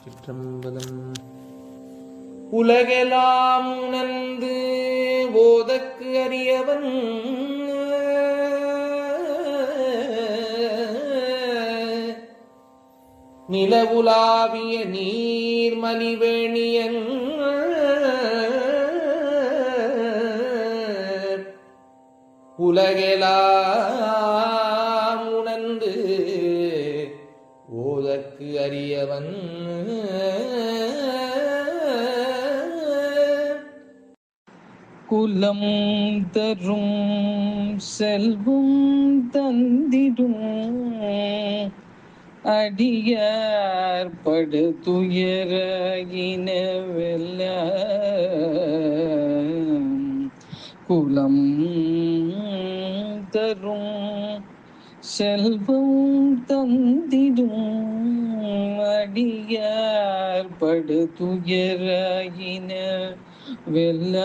சிற்றம்பலம். உலகெல்லாம் உணர்ந்து போதற்கு அறியவன் நிலவுலாவிய நீர்மலிவேணியன் உலகெல்லாம் உணர்ந்து ஓதற்கு அறியவன் குலம் தரும் செல்வம் தந்திடும் அடியார் படு துயர இனவெல்ல குலம் தரும் செல்வம் தந்திடும் அடியார் படு துயர இனவெல்ல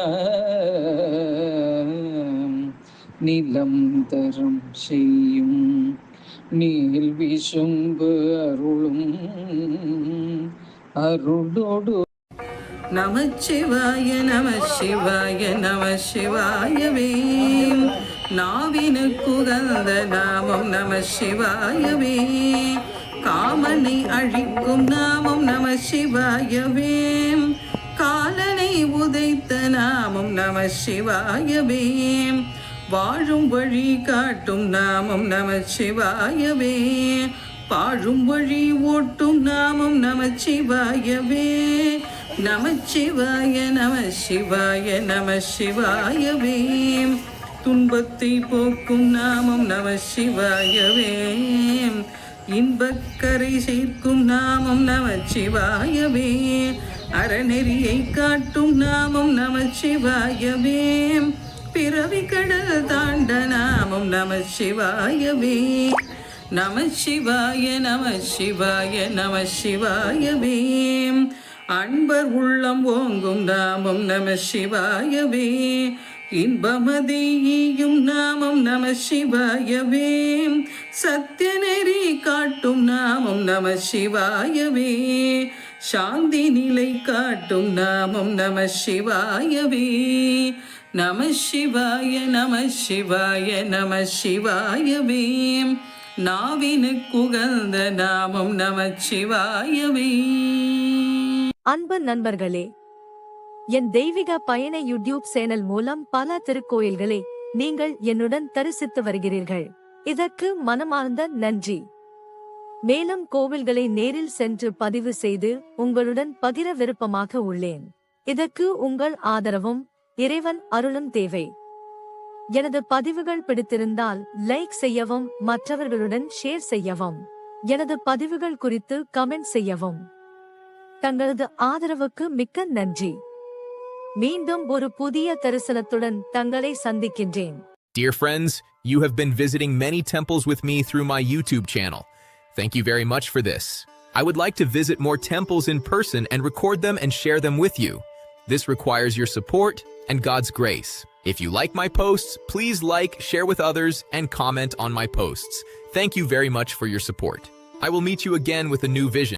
நிலம் தரம் செய்யும் நீல் விசும்பு அருளும் அருளோடு நமச்சிவாய நம சிவாய நம சிவாயவே நாவினுக்குகந்த நாமம் நம சிவாயவே காமனை அழிக்கும் நாமம் நம சிவாயவே காலனை உதைத்த நாமம் நம சிவாயவே வாழும் வழி காட்டும் நாமம் நம சிவாயவே பாழும் வழி ஓட்டும் நாமம் நம சிவாயவே நமச்சிவாய நம சிவாய நம சிவாயவே துன்பத்தை போக்கும் நாமம் நம சிவாயவே இன்பக்கரை சேர்க்கும் நாமம் நம சிவாயவே அறநெறியை காட்டும் நாமம் நம சிவாயவே பிறவி கடல் தாண்ட நாமம் நம சிவாயவே நம சிவாய நம சிவாய நம சிவாயவே அன்பர் உள்ளம் ஓங்கும் நாமம் நம சிவாயவே இன்பமதியும் நாமம் நம சிவாயவே சத்திய நெறி காட்டும் நாமம் நம சிவாயவே சாந்தி நிலை காட்டும் நாமம் நம சிவாயவே நம சிவாய நம சிவாய நம சிவாயவே நாவினுக்குகந்த நாமம் நம சிவாயவே. அன்பு நண்பர்களே, என் தெய்வீக பயண யூடியூப் சேனல் மூலம் பல திருக்கோயில்களை நீங்கள் என்னுடன் தரிசித்து வருகிறீர்கள். இதற்கு மனமார்ந்த நன்றி. மேலும் கோவில்களை நேரில் சென்று பதிவு செய்து உங்களுடன் பகிர விருப்பமாக உள்ளேன். இதற்கு உங்கள் ஆதரவும் இறைவன் அருளும் தேவை. எனது பதிவுகள் பிடித்திருந்தால் லைக் செய்யவும் மற்றவர்களுடன் ஷேர் செய்யவும் எனது பதிவுகள் குறித்து கமெண்ட் செய்யவும். தங்களது ஆதரவுக்கு மிக்க நன்றி. மீண்டும் ஒரு புதிய தரிசனத்துடன் தங்களை சந்திக்கின்றேன். Dear friends, you have been visiting many temples with me through my YouTube channel. Thank you very much for this. I would like to visit more temples in person and record them and share them with you. This requires your support and God's grace. If you like my posts, please like, share with others, and comment on my posts. Thank you very much for your support. I will meet you again with a new vision.